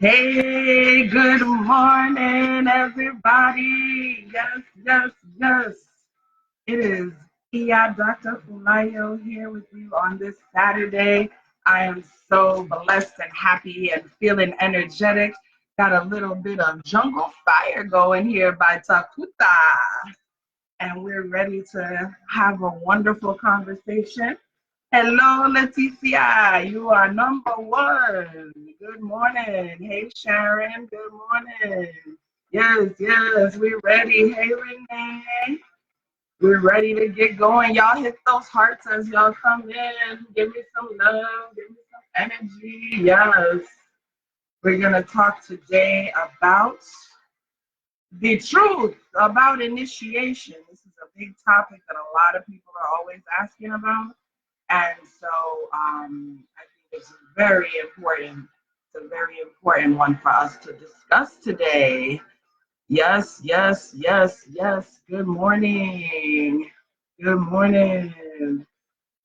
Hey, good morning, everybody. Yes, yes, yes. It is Dr. Funlayo here with you on this Saturday. I am so blessed and happy and feeling energetic. Got a little bit of jungle fire going here by Takuta. And we're ready to have a wonderful conversation. Hello, Leticia. You are number one. Good morning. Hey, Sharon. Good morning. Yes, yes, we're ready. Hey, Renee. We're ready to get going. Y'all hit those hearts as y'all come in. Give me some love. Give me some energy. Yes. We're going to talk today about the truth about initiation. This is a big topic that a lot of people are always asking about. And so I think it's very important. It's a very important one for us to discuss today. Yes, yes, yes, yes. Good morning. Good morning.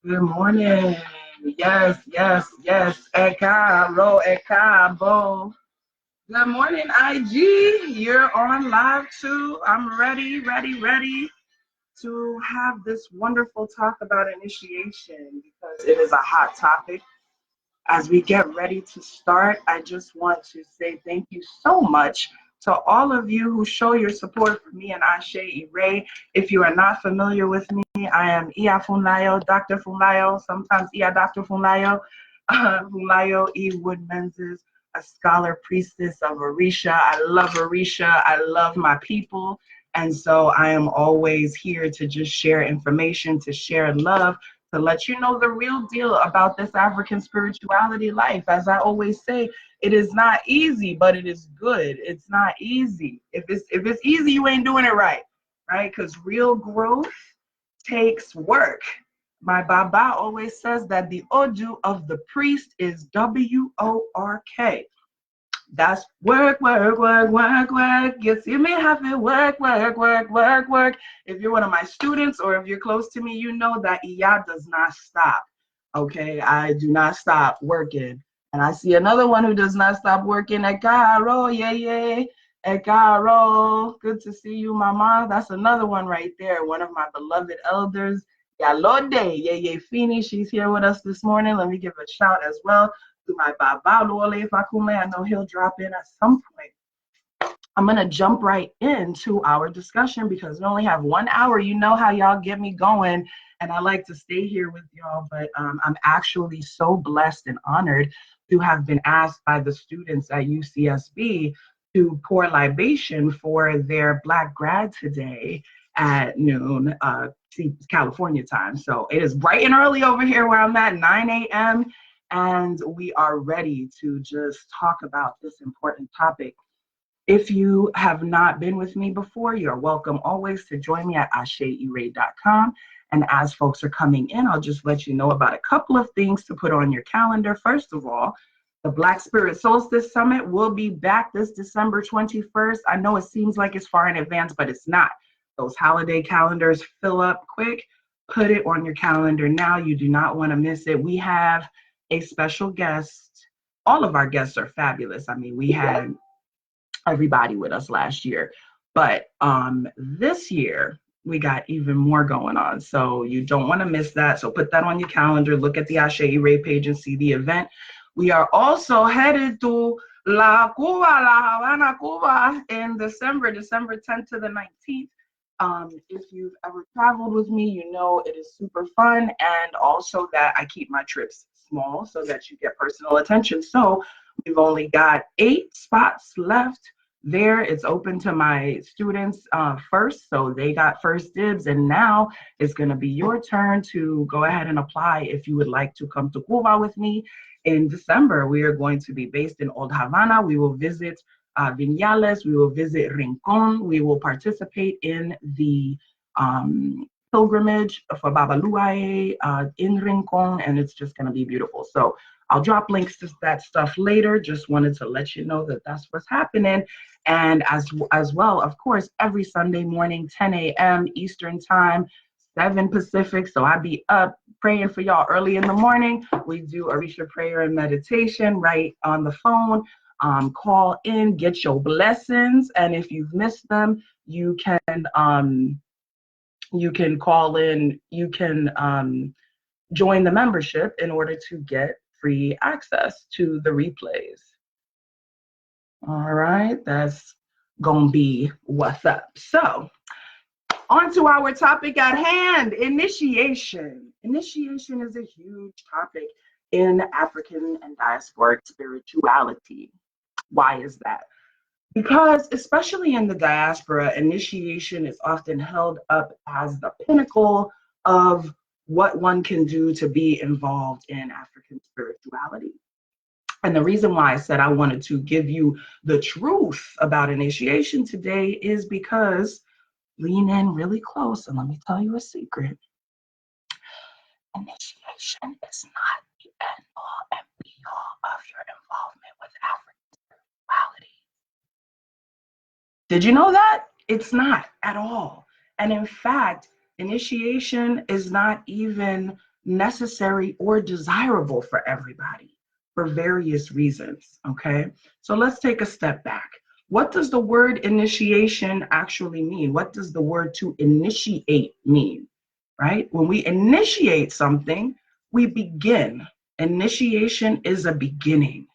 Good morning. Yes, yes, yes. Ekaro, ekabo. Good morning, IG. You're on live too. I'm ready, ready, ready to have this wonderful talk about initiation because it is a hot topic. As we get ready to start, I just want to say thank you so much to all of you who show your support for me and Ashe Ire. If you are not familiar with me, I am Iya Funlayo, Dr. Funlayo, sometimes Iya Dr. Funlayo, Funlayo E. Wood Menzies, a scholar priestess of Orisha. I love Orisha. I love my people. And so I am always here to just share information, to share love, to let you know the real deal about this African spirituality life. As I always say, it is not easy, but it is good. It's not easy. If it's easy, you ain't doing it right? Because real growth takes work. My Baba always says that the Odu of the priest is WORK. That's work, work, work, work, work. You see me happy, work, work, work, work, work. If you're one of my students or if you're close to me, you know that Iya does not stop. Okay, I do not stop working. And I see another one who does not stop working. Ekaro, yeah, yeah. Ekaro, good to see you, Mama. That's another one right there. One of my beloved elders. Yalode, yeah, yeah, Fini. She's here with us this morning. Let me give a shout as well to my Baba Luole Fakume. I know he'll drop in at some point. I'm going to jump right into our discussion because we only have 1 hour. You know how y'all get me going, and I like to stay here with y'all, but I'm actually so blessed and honored to have been asked by the students at UCSB to pour libation for their Black grad today at noon, California time. So it is bright and early over here where I'm at, 9 a.m., and we are ready to just talk about this important topic. If you have not been with me before, you're welcome always to join me at asheire.com. And as folks are coming in, I'll just let you know about a couple of things to put on your calendar. First of all, the Black Spirit Solstice Summit will be back this December 21st. I know it seems like it's far in advance, but it's not. Those holiday calendars fill up quick. Put it on your calendar now. You do not want to miss it. We have a special guest. All of our guests are fabulous. I mean, we had everybody with us last year, but this year we got even more going on. So you don't want to miss that. So put that on your calendar. Look at the Ashe Ray page and see the event. We are also headed to La Havana, Cuba in December 10th to the 19th. If you've ever traveled with me, you know it is super fun, and also that I keep my trips small so that you get personal attention. So we've only got 8 spots left there. It's open to my students first, so they got first dibs, and now it's going to be your turn to go ahead and apply if you would like to come to Cuba with me in December. We are going to be based in Old Havana. We will visit Viñales, we will visit Rincon, we will participate in the pilgrimage for Babaluaye in Rincon, and it's just going to be beautiful. So I'll drop links to that stuff later. Just wanted to let you know that that's what's happening. And as well, of course, every Sunday morning, 10 a.m. Eastern Time, 7 Pacific. So I be up praying for y'all early in the morning. We do Orisha prayer and meditation right on the phone. call in, get your blessings. And if you've missed them, you can call in, you can join the membership in order to get free access to the replays. All right, that's gonna be what's up. So on to our topic at hand, initiation. Initiation is a huge topic in African and diasporic spirituality. Why is that? Because especially in the diaspora, initiation is often held up as the pinnacle of what one can do to be involved in African spirituality. And the reason why I said I wanted to give you the truth about initiation today is because, lean in really close and let me tell you a secret. Initiation is not the end all and be all of your involvement with African spirituality. Did you know that? It's not at all. And in fact, initiation is not even necessary or desirable for everybody for various reasons, okay? So let's take a step back. What does the word initiation actually mean? What does the word to initiate mean, right? When we initiate something, we begin. Initiation is a beginning.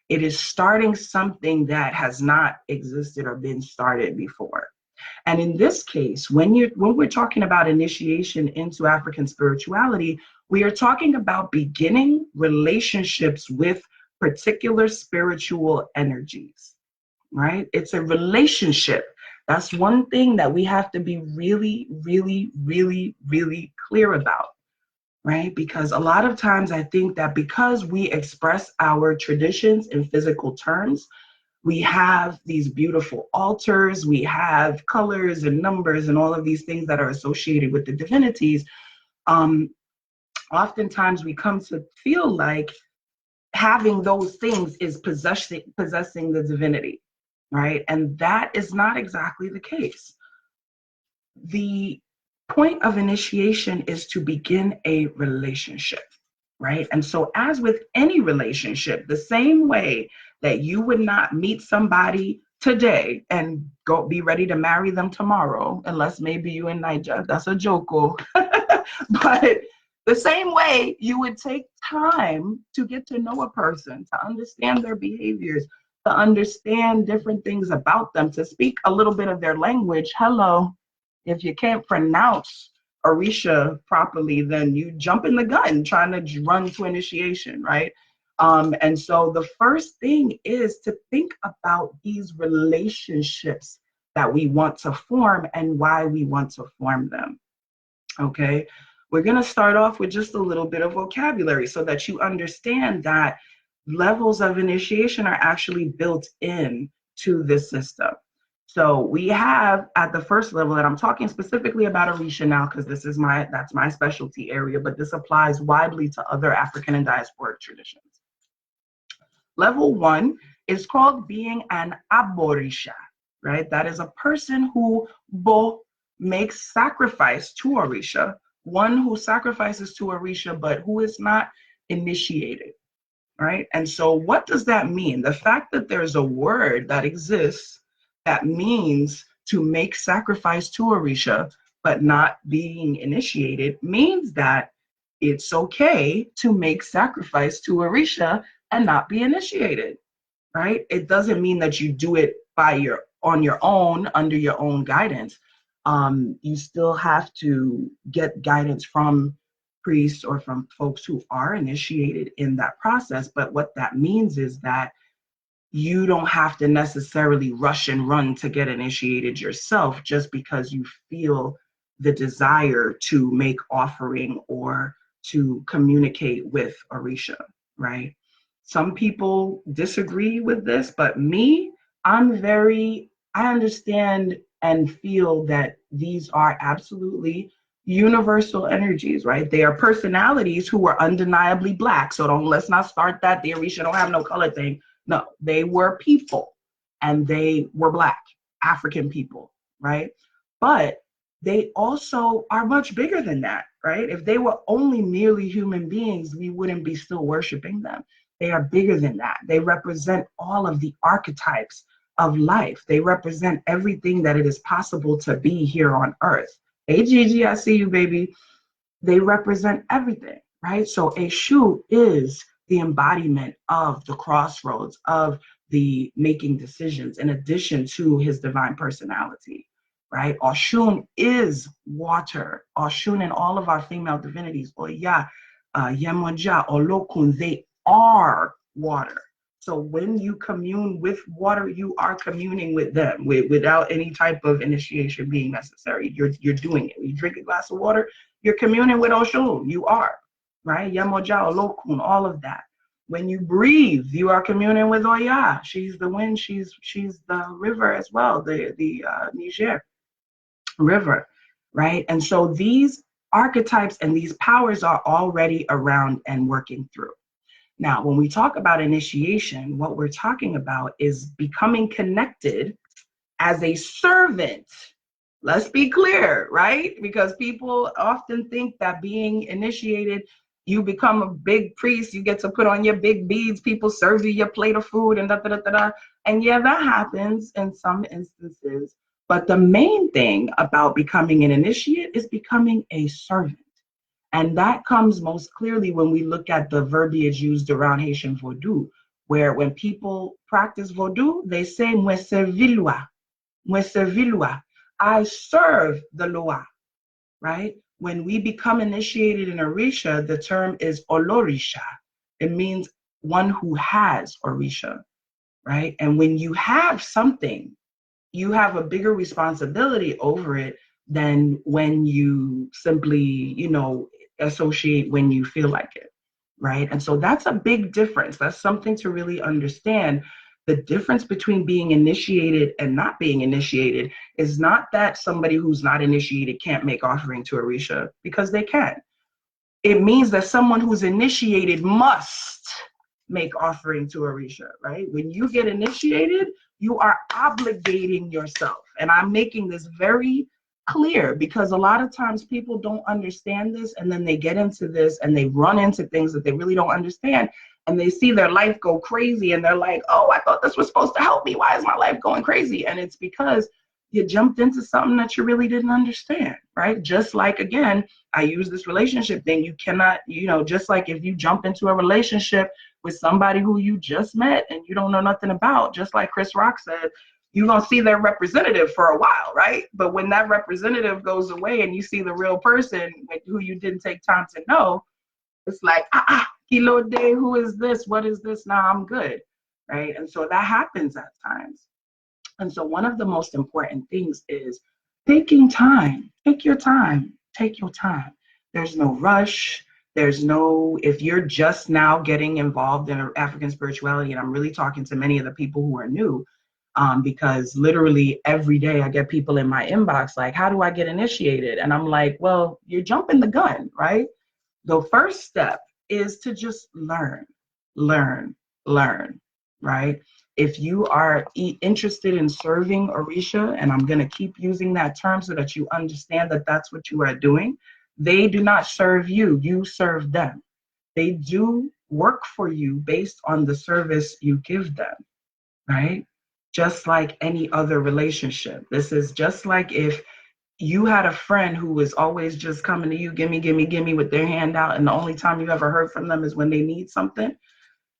It is starting something that has not existed or been started before. And in this case, when we're talking about initiation into African spirituality, we are talking about beginning relationships with particular spiritual energies, right? It's a relationship. That's one thing that we have to be really, really, really, really clear about, right? Because a lot of times I think that because we express our traditions in physical terms, we have these beautiful altars, we have colors and numbers and all of these things that are associated with the divinities. Oftentimes we come to feel like having those things is possessing the divinity, right? And that is not exactly the case. The point of initiation is to begin a relationship, right? And so as with any relationship, the same way that you would not meet somebody today and go be ready to marry them tomorrow, unless maybe you in Niger, that's a joke. But the same way you would take time to get to know a person, to understand their behaviors, to understand different things about them, to speak a little bit of their language. Hello. If you can't pronounce Orisha properly, then you jump in the gun trying to run to initiation, right? And so the first thing is to think about these relationships that we want to form and why we want to form them, okay? We're gonna start off with just a little bit of vocabulary so that you understand that levels of initiation are actually built in to this system. So we have at the first level, and I'm talking specifically about Orisha now because that's my specialty area, but this applies widely to other African and diasporic traditions. Level 1 is called being an Abbe Boresha, right? That is a person who makes sacrifice to Orisha, one who sacrifices to Orisha, but who is not initiated, right? And so what does that mean? The fact that there's a word that exists that means to make sacrifice to Orisha, but not being initiated, means that it's okay to make sacrifice to Orisha and not be initiated, right? It doesn't mean that you do it on your own, under your own guidance. You still have to get guidance from priests or from folks who are initiated in that process. But what that means is that you don't have to necessarily rush and run to get initiated yourself just because you feel the desire to make offering or to communicate with Orisha, right? Some people disagree with this, but me, I understand and feel that these are absolutely universal energies, right? They are personalities who were undeniably Black. So let's not start that. The Orisha don't have no color thing. No, they were people and they were Black, African people, right? But they also are much bigger than that, right? If they were only merely human beings, we wouldn't be still worshiping them. They are bigger than that. They represent all of the archetypes of life. They represent everything that it is possible to be here on earth. Hey, Gigi, I see you, baby. They represent everything, right? So Eshu is the embodiment of the crossroads, of the making decisions, in addition to his divine personality, right? Oshun is water. Oshun and all of our female divinities, Oya, Yemonja, Olokun, they are water. So when you commune with water, you are communing with them without any type of initiation being necessary. You're doing it. You drink a glass of water, you're communing with Oshun. You are, right? Yemoja, Olokun, all of that. When you breathe, you are communing with Oya. She's the wind. She's the river as well, the Niger River, right? And so these archetypes and these powers are already around and working through. Now, when we talk about initiation, what we're talking about is becoming connected as a servant. Let's be clear, right? Because people often think that being initiated, you become a big priest, you get to put on your big beads, people serve you your plate of food and da da da da da. And yeah, that happens in some instances. But the main thing about becoming an initiate is becoming a servant. And that comes most clearly when we look at the verbiage used around Haitian Vodou, where when people practice Vodou, they say, Mwen servilwa, I serve the Loa, right? When we become initiated in Orisha, the term is Olorisha. It means one who has Orisha, right? And when you have something, you have a bigger responsibility over it than when you simply, associate when you feel like it, right? And so that's a big difference. That's something to really understand. The difference between being initiated and not being initiated is not that somebody who's not initiated can't make offering to Orisha, because they can. It means that someone who's initiated must make offering to Orisha, right? When you get initiated, you are obligating yourself. And I'm making this very clear because a lot of times people don't understand this, and then they get into this and they run into things that they really don't understand, and they see their life go crazy and they're like, oh, I thought this was supposed to help me. Why is my life going crazy? And it's because you jumped into something that you really didn't understand, right? Just like, again, I use this relationship thing. You cannot, just like if you jump into a relationship with somebody who you just met and you don't know nothing about, just like Chris Rock said, you're going to see their representative for a while, right? But when that representative goes away and you see the real person who you didn't take time to know, it's like, kilo day, who is this? What is this? Now I'm good, right? And so that happens at times. And so one of the most important things is taking time. Take your time. Take your time. There's no rush. There's no, if you're just now getting involved in African spirituality, and I'm really talking to many of the people who are new, because literally every day I get people in my inbox like, how do I get initiated? And I'm like, well, you're jumping the gun, right? The first step is to just learn, right? If you are interested in serving Orisha, and I'm going to keep using that term so that you understand that that's what you are doing, they do not serve you, you serve them. They do work for you based on the service you give them, right? Just like any other relationship. This is just like if you had a friend who was always just coming to you, gimme with their hand out, and the only time you ever heard from them is when they need something.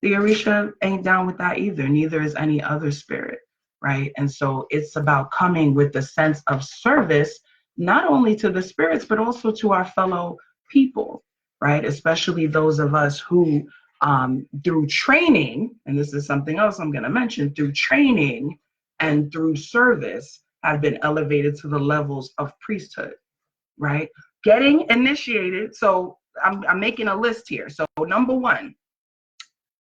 The Orisha ain't down with that either. Neither is any other spirit, right? And so it's about coming with the sense of service, not only to the spirits, but also to our fellow people, right? Especially those of us who, through training, and this is something else I'm going to mention, through training and through service, have been elevated to the levels of priesthood, right? Getting initiated. So I'm making a list here. So number one,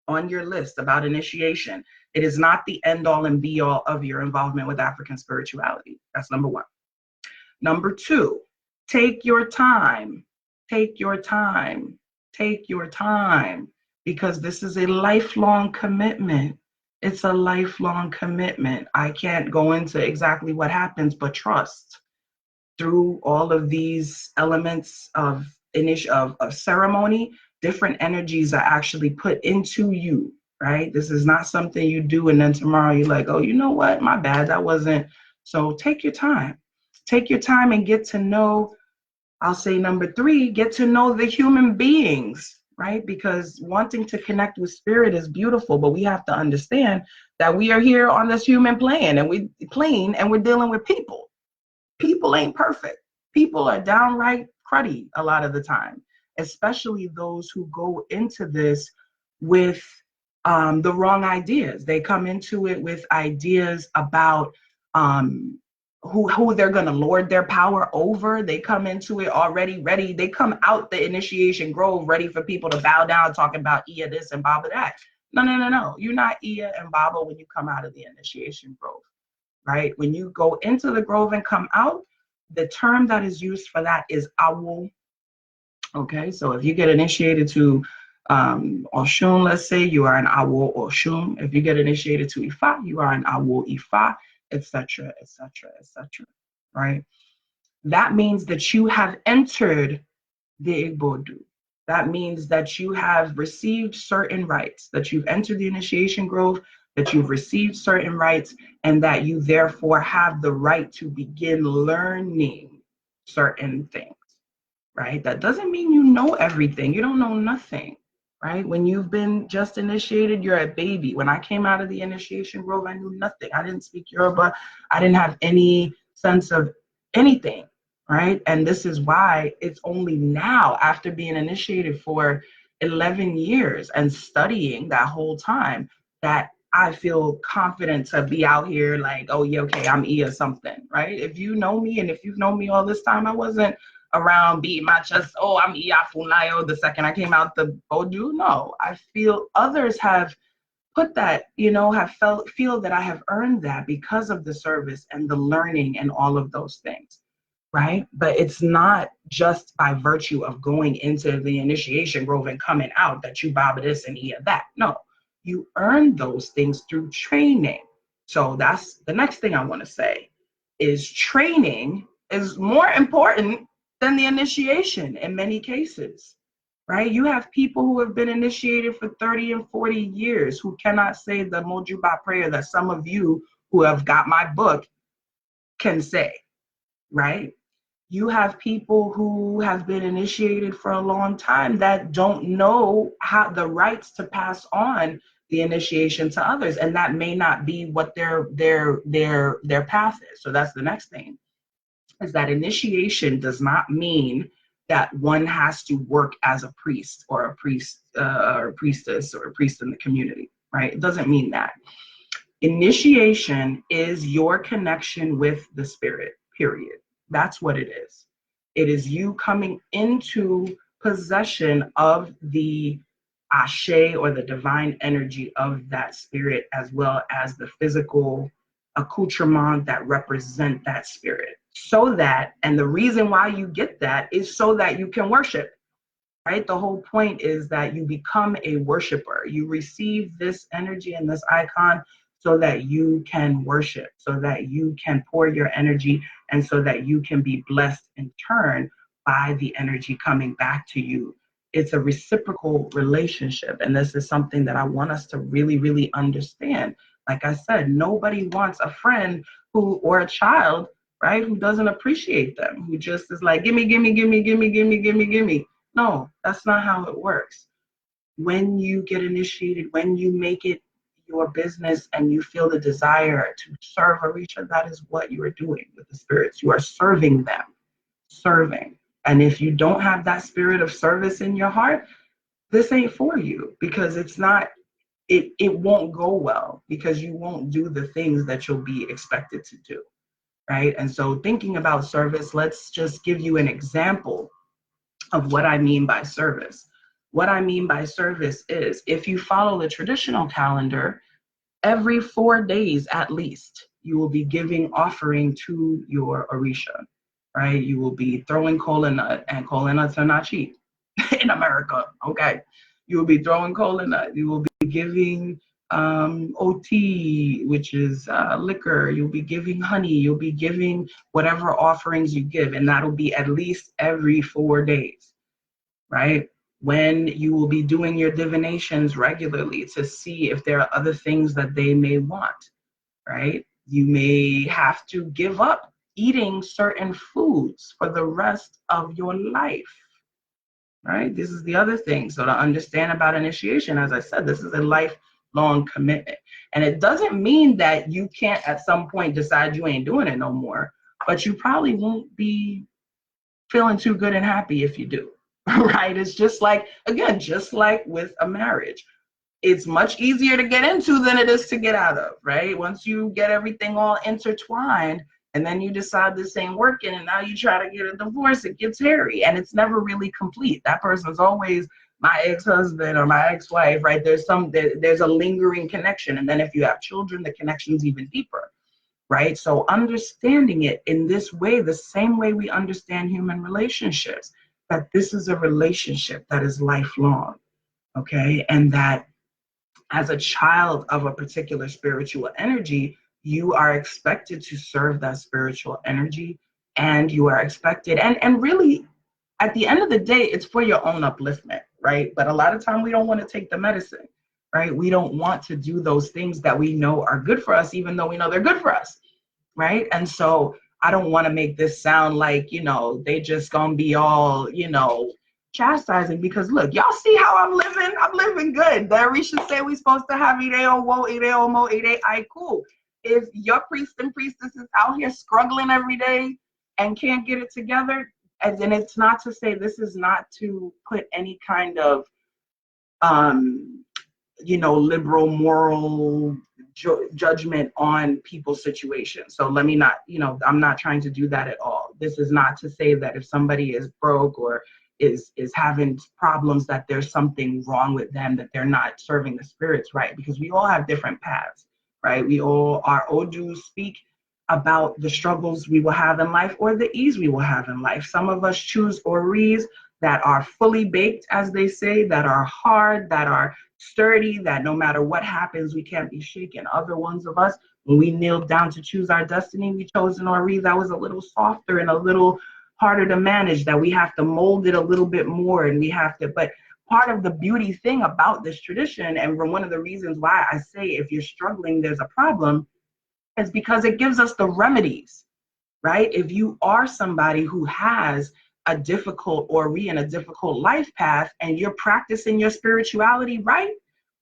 on your list about initiation, it is not the end all and be all of your involvement with African spirituality. That's number one. Number two, take your time, because this is a lifelong commitment. It's a lifelong commitment. I can't go into exactly what happens, but trust through all of these elements of ceremony, different energies are actually put into you, right? This is not something you do and then tomorrow you're like, oh, you know what? My bad. That wasn't. So take your time. Take your time and get to know. I'll say number three, get to know the human beings, right? Because wanting to connect with spirit is beautiful, but we have to understand that we are here on this human plane and we're dealing with people. People ain't perfect. People are downright cruddy a lot of the time, especially those who go into this with the wrong ideas. They come into it with ideas about who they're going to lord their power over. They come into it already ready. They come out the initiation grove ready for people to bow down, talking about Iya this and Baba that. No, no, no, no. You're not Iya and Baba when you come out of the initiation grove, right? When you go into the grove and come out, the term that is used for that is Awo. Okay, so if you get initiated to Oshun, let's say, you are an Awo Oshun. If you get initiated to Ifa, you are an Awo Ifa, etc., etc., etc. Right? That means that you have entered the Igbodu. That means that you have received certain rights, that you've entered the initiation grove, that you've received certain rights, and that you therefore have the right to begin learning certain things, right? That doesn't mean you know everything. You don't know nothing, right? When you've been just initiated, you're a baby. When I came out of the initiation grove, I knew nothing. I didn't speak Yoruba. I didn't have any sense of anything, right? And this is why it's only now, after being initiated for 11 years and studying that whole time, that I feel confident to be out here like, oh yeah, okay, I'm Iya something, right? If you know me and if you've known me all this time, I wasn't around beating my chest, oh, I'm Iya Funlayo the second I came out the Bodu. No, I feel others have put that, have feel that I have earned that because of the service and the learning and all of those things, right? But it's not just by virtue of going into the initiation grove and coming out that you Baba this and Iya that. No, you earn those things through training. So that's the next thing I want to say is training is more important than the initiation in many cases, right? You have people who have been initiated for 30 and 40 years who cannot say the Mojuba prayer that some of you who have got my book can say, right? You have people who have been initiated for a long time that don't know how the rights to pass on the initiation to others, and that may not be what their path is. So that's the next thing, is that initiation does not mean that one has to work as a priest or a priest or a priestess or a priest in the community, right? It doesn't mean that. Initiation is your connection with the spirit, period. That's what it is. It is you coming into possession of the ashe or the divine energy of that spirit, as well as the physical accoutrement that represent that spirit. So that, and the reason why you get that is so that you can worship, right? The whole point is that you become a worshiper. You receive this energy and this icon so that you can worship, so that you can pour your energy, and so that you can be blessed in turn by the energy coming back to you. It's a reciprocal relationship, and this is something that I want us to really, really understand. Like I said, nobody wants a friend or a child, right, who doesn't appreciate them, who just is like, gimme, gimme, gimme, gimme, gimme, gimme, gimme. No, that's not how it works. When you get initiated, when you make it your business and you feel the desire to serve Orisha, that is what you are doing with the spirits. You are serving them, serving. And if you don't have that spirit of service in your heart, this ain't for you, because it's not, it won't go well, because you won't do the things that you'll be expected to do, right? And so thinking about service, let's just give you an example of what I mean by service. What I mean by service is, if you follow the traditional calendar, every 4 days at least, you will be giving offering to your Orisha, right? You will be throwing kola nut, and kola nuts are not cheap in America, okay? You will be throwing kola nut. You will be giving OT, which is liquor. You'll be giving honey. You'll be giving whatever offerings you give, and that'll be at least every 4 days, right? when you will be doing your divinations regularly to see if there are other things that they may want, right? You may have to give up eating certain foods for the rest of your life, right? This is the other thing. So to understand about initiation, as I said, this is a lifelong commitment. And it doesn't mean that you can't at some point decide you ain't doing it no more, but you probably won't be feeling too good and happy if you do, right? It's just like, again, just like with a marriage. It's much easier to get into than it is to get out of, right? Once you get everything all intertwined and then you decide this ain't working and now you try to get a divorce, it gets hairy and it's never really complete. That person's always my ex-husband or my ex-wife, right? There's a lingering connection. And then if you have children, the connection's even deeper, right? So understanding it in this way, the same way we understand human relationships, that this is a relationship that is lifelong, okay? And that as a child of a particular spiritual energy, you are expected to serve that spiritual energy, and you are expected, and really, at the end of the day, it's for your own upliftment, right? But a lot of time we don't want to take the medicine, right? We don't want to do those things that we know are good for us, even though we know they're good for us, right? And so I don't want to make this sound like, they just gonna be all, chastising, because look, y'all see how I'm living good. The Orisha say we supposed to have Ireo wo, Ireo mo, Ire I cool. If your priest and priestess is out here struggling every day and can't get it together, and then it's not to say, this is not to put any kind of liberal moral judgment on people's situations. So let me not, I'm not trying to do that at all. This is not to say that if somebody is broke or is having problems, that there's something wrong with them, that they're not serving the spirits right, because we all have different paths, right? Our Odus speak about the struggles we will have in life or the ease we will have in life. Some of us choose Oris that are fully baked, as they say, that are hard, that are sturdy, that no matter what happens, we can't be shaken. Other ones of us, when we kneeled down to choose our destiny, we chose an Ori that was a little softer and a little harder to manage, that we have to mold it a little bit more, and we have to, but part of the beauty thing about this tradition, and one of the reasons why I say if you're struggling, there's a problem, is because it gives us the remedies, right? If you are somebody who has a difficult Ori and a difficult life path, and you're practicing your spirituality right,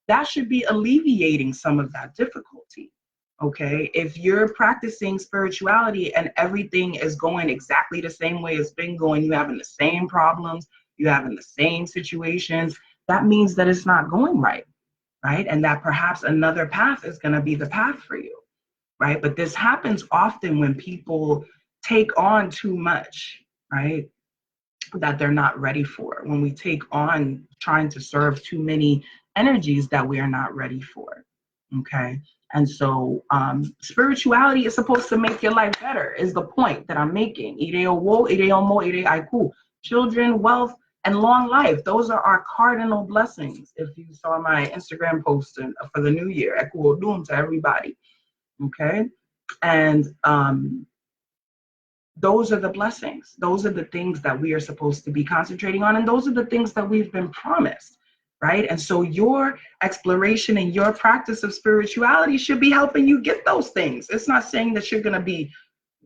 that should be alleviating some of that difficulty. Okay, if you're practicing spirituality and everything is going exactly the same way it's been going, you having the same problems, you having the same situations, that means that it's not going right, right? And that perhaps another path is going to be the path for you, right? But this happens often when people take on too much, right, that they're not ready for. When we take on trying to serve too many energies that we are not ready for, okay? And so spirituality is supposed to make your life better, is the point that I'm making. Ireo wo, ireo mo, ire aiku. Children, wealth, and long life. Those are our cardinal blessings. If you saw my Instagram post for the new year, eku odum to everybody, okay? And those are the blessings. Those are the things that we are supposed to be concentrating on. And those are the things that we've been promised, right? And so your exploration and your practice of spirituality should be helping you get those things. It's not saying that you're going to be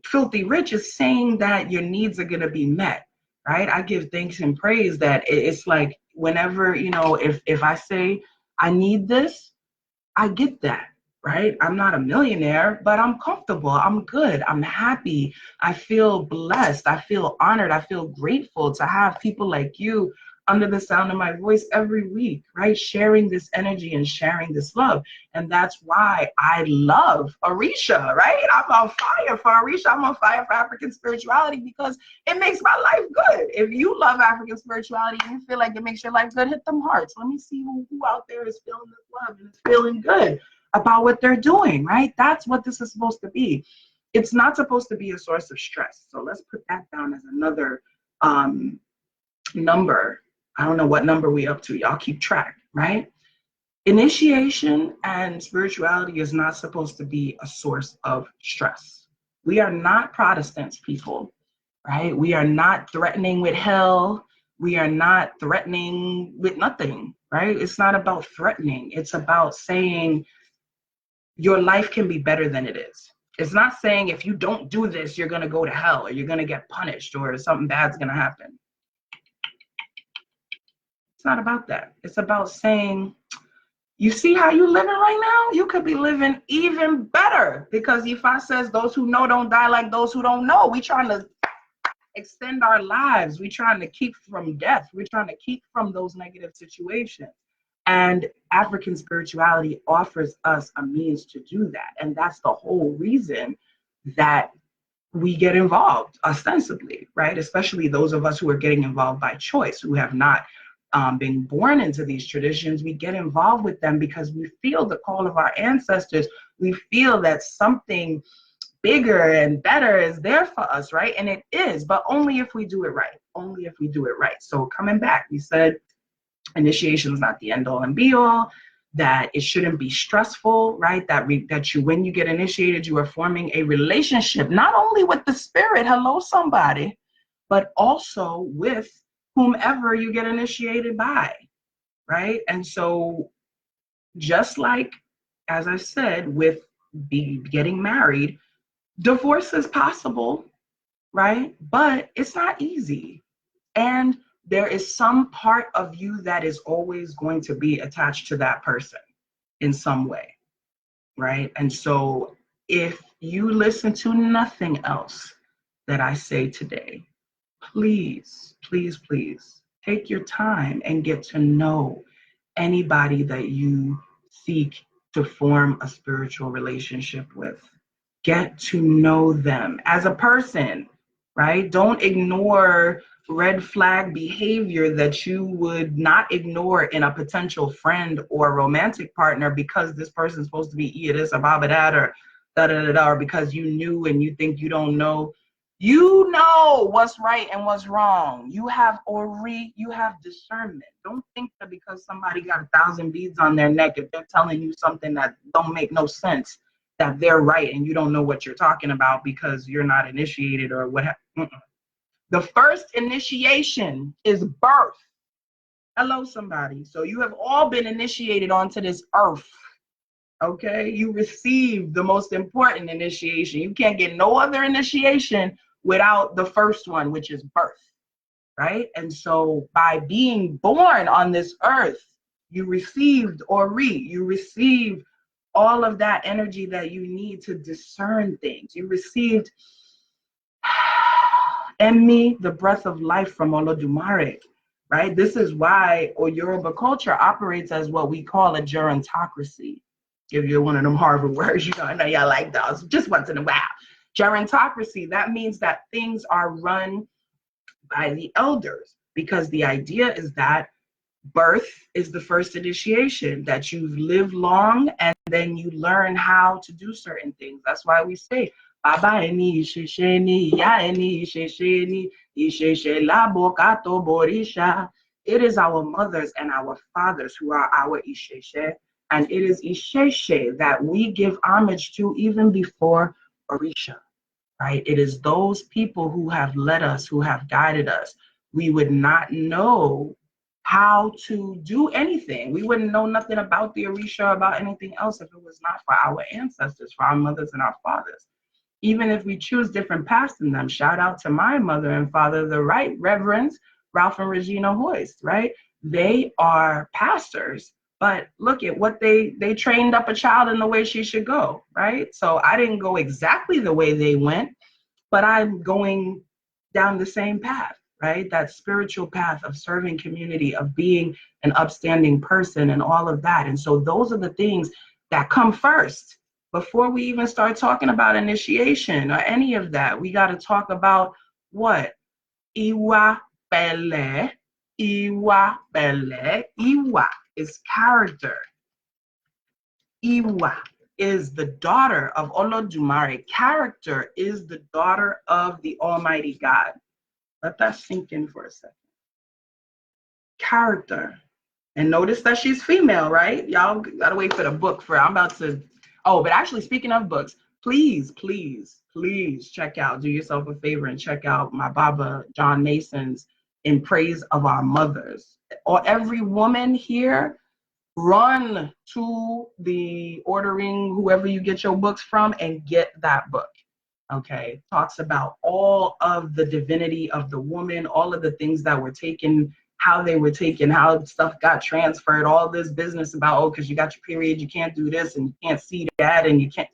filthy rich. It's saying that your needs are going to be met, right? I give thanks and praise that it's like whenever, if I say I need this, I get that. Right? I'm not a millionaire, but I'm comfortable. I'm good. I'm happy. I feel blessed. I feel honored. I feel grateful to have people like you under the sound of my voice every week, right? Sharing this energy and sharing this love. And that's why I love Orisha, right? I'm on fire for Orisha. I'm on fire for African spirituality because it makes my life good. If you love African spirituality and you feel like it makes your life good, hit them hearts. Let me see who out there is feeling this love and is feeling good about what they're doing, right? That's what this is supposed to be. It's not supposed to be a source of stress. So let's put that down as another number. I don't know what number we up to. Y'all keep track, right? Initiation and spirituality is not supposed to be a source of stress. We are not Protestants, people, right? We are not threatening with hell. We are not threatening with nothing, right? It's not about threatening. It's about saying your life can be better than it is. It's not saying if you don't do this, you're going to go to hell or you're going to get punished or something bad's going to happen. It's not about that. It's about saying, you see how you living right now? You could be living even better, because Ifa says those who know don't die like those who don't know. We trying to extend our lives. We trying to keep from death. We're trying to keep from those negative situations. And African spirituality offers us a means to do that. And that's the whole reason that we get involved, ostensibly, right? Especially those of us who are getting involved by choice, who have not been born into these traditions. We get involved with them because we feel the call of our ancestors. We feel that something bigger and better is there for us, right? And it is, but only if we do it right. Only if we do it right. So coming back, we said initiation is not the end all and be all, that it shouldn't be stressful, right? That you, when you get initiated, you are forming a relationship, not only with the spirit, hello somebody, but also with whomever you get initiated by, right? And so just like, as I said, with getting married, divorce is possible, right? But it's not easy. And there is some part of you that is always going to be attached to that person in some way, right? And so if you listen to nothing else that I say today, please, please, please take your time and get to know anybody that you seek to form a spiritual relationship with. Get to know them as a person, right? Don't ignore red flag behavior that you would not ignore in a potential friend or romantic partner because this person's supposed to be this or baba that or da da da da, or because you knew and you think you don't know. You know what's right and what's wrong. You have you have discernment. Don't think that because somebody got 1,000 beads on their neck, if they're telling you something that don't make no sense, that they're right and you don't know what you're talking about because you're not initiated or what. The first initiation is birth. Hello, somebody. So you have all been initiated onto this earth. Okay, you received the most important initiation. You can't get no other initiation without the first one, which is birth, right? And so by being born on this earth, you received you received all of that energy that you need to discern things. You received Emmi, the breath of life from Olodumare, right? This is why Yoruba culture operates as what we call a gerontocracy. If you're one of them Harvard words, you know, I know y'all like those just once in a while. Gerontocracy, that means that things are run by the elders, because the idea is that birth is the first initiation, that you've lived long and then you learn how to do certain things. That's why we say, Baba eni ishesheni, ya eni ishesheni, isheshe labo kato borisha. It is our mothers and our fathers who are our isheshe, and it is isheshe that we give homage to even before Orisha, right? It is those people who have led us, who have guided us. We would not know how to do anything. We wouldn't know nothing about the Orisha, about anything else, if it was not for our ancestors, for our mothers and our fathers. Even if we choose different paths than them, shout out to my mother and father, the Right Reverends Ralph and Regina Hoist, right? They are pastors, but look at what they trained up a child in the way she should go, right? So I didn't go exactly the way they went, but I'm going down the same path, right? That spiritual path of serving community, of being an upstanding person and all of that. And so those are the things that come first. Before we even start talking about initiation or any of that, we got to talk about what? Iwa Pele. Iwa Pele. Iwa is character. Iwa is the daughter of Olodumare. Character is the daughter of the Almighty God. Let that sink in for a second. Character. And notice that she's female, right? Y'all gotta wait for the book I'm about to. Oh, but actually, speaking of books, please, please, please check out, do yourself a favor and check out my Baba John Mason's in praise of our mothers. Or every woman here, run to the ordering, whoever you get your books from, and get that book. Okay, talks about all of the divinity of the woman, all of the things that were taken, how they were taken, how stuff got transferred, all this business about, oh, because you got your period, you can't do this and you can't see that and you can't.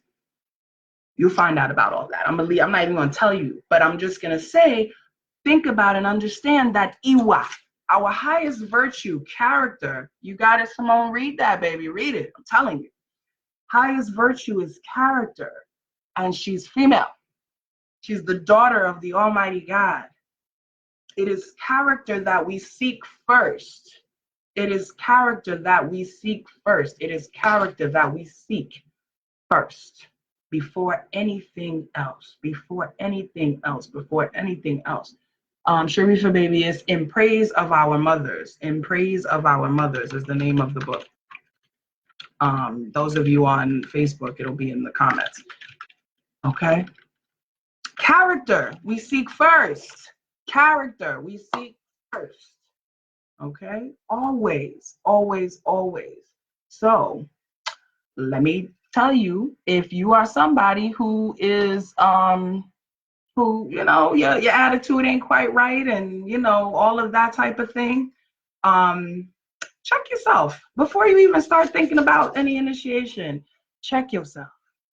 You'll find out about all that. I'm not even going to tell you, but I'm just going to say, think about and understand that Iwa, our highest virtue, character. You got it, Simone? Read that, baby. Read it. I'm telling you. Highest virtue is character, and she's female. She's the daughter of the Almighty God. It is character that we seek first. It is character that we seek first. It is character that we seek first before anything else. Before anything else. Before anything else. Sharifa, baby, is In Praise of Our Mothers. In Praise of Our Mothers is the name of the book. Those of you on Facebook, it'll be in the comments. Okay? Character, we seek first. Character, we seek first. Okay? Always, always, always. So, let me tell you, if you are somebody who is, who, you know, your attitude ain't quite right and, you know, all of that type of thing, check yourself. Before you even start thinking about any initiation, check yourself,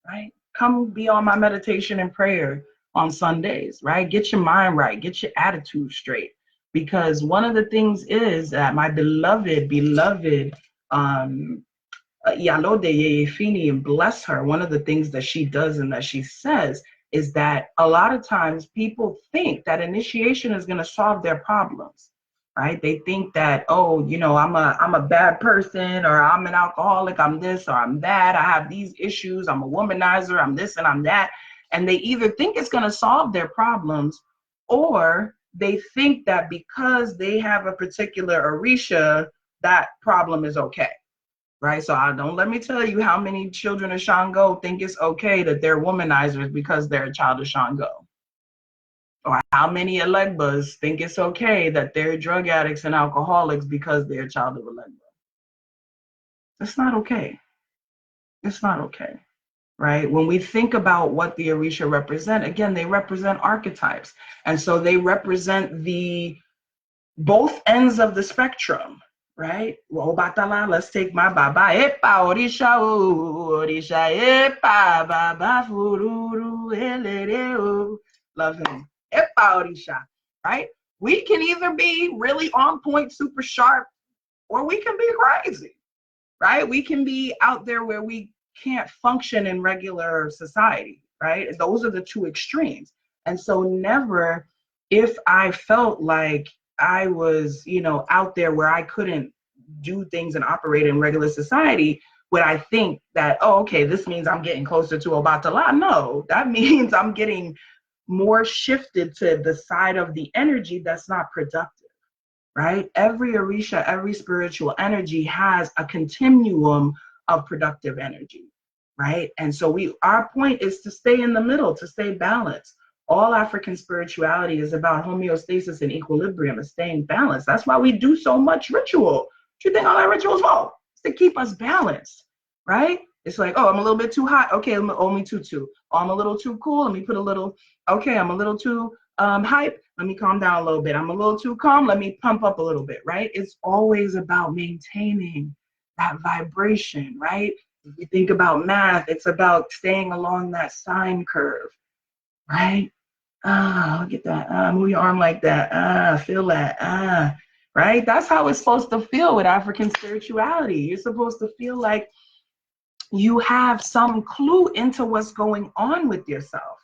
right? Come be on my meditation and prayer on Sundays, right? Get your mind right, get your attitude straight. Because one of the things is that my beloved, Yalode Yeyefini, and bless her, one of the things that she does and that she says is that a lot of times people think that initiation is going to solve their problems, right? They think that, oh, you know, I'm a bad person, or I'm an alcoholic, I'm this or I'm that, I have these issues, I'm a womanizer, I'm this and I'm that. And they either think it's going to solve their problems, or they think that because they have a particular Orisha, that problem is okay. Right? So don't let me tell you how many children of Shango think it's okay that they're womanizers because they're a child of Shango. Or how many Elegbas think it's okay that they're drug addicts and alcoholics because they're a child of Elegba. It's not okay. It's not okay. Right? When we think about what the Orisha represent, again, they represent archetypes. And so they represent the both ends of the spectrum. Right? Let's take my Baba. Epa Orisha, Orisha, Epa Baba Fururu, Elere. Love him. Epa Orisha. Right? We can either be really on point, super sharp, or we can be crazy. Right? We can be out there where we can't function in regular society. Right? Those are the two extremes. And so never, if I felt like I was, you know, out there where I couldn't do things and operate in regular society, would I think that, oh, okay, this means I'm getting closer to Obatala? No, that means I'm getting more shifted to the side of the energy that's not productive, right? Every Orisha, every spiritual energy has a continuum of productive energy, right? And so our point is to stay in the middle, to stay balanced. All African spirituality is about homeostasis and equilibrium and staying balanced. That's why we do so much ritual. What you think all that ritual is for? It's to keep us balanced, right? It's like, oh, I'm a little bit too hot. Okay, me too. Oh, I'm a little too cool. Let me put a little, okay, I'm a little too hype. Let me calm down a little bit. I'm a little too calm. Let me pump up a little bit, right? It's always about maintaining that vibration, right? If you think about math, it's about staying along that sine curve, right? Look at that. Move your arm like that. Feel that. Right? That's how it's supposed to feel with African spirituality. You're supposed to feel like you have some clue into what's going on with yourself,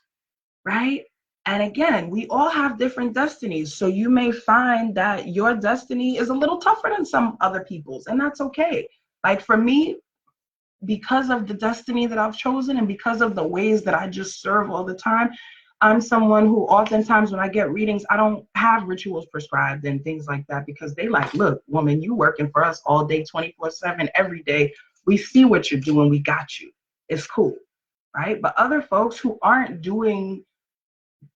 right? And again, we all have different destinies. So you may find that your destiny is a little tougher than some other people's, and that's okay. Like for me, because of the destiny that I've chosen and because of the ways that I just serve all the time, I'm someone who oftentimes when I get readings, I don't have rituals prescribed and things like that because they like, look, woman, you working for us all day, 24/7, every day. We see what you're doing. We got you. It's cool, right? But other folks who aren't doing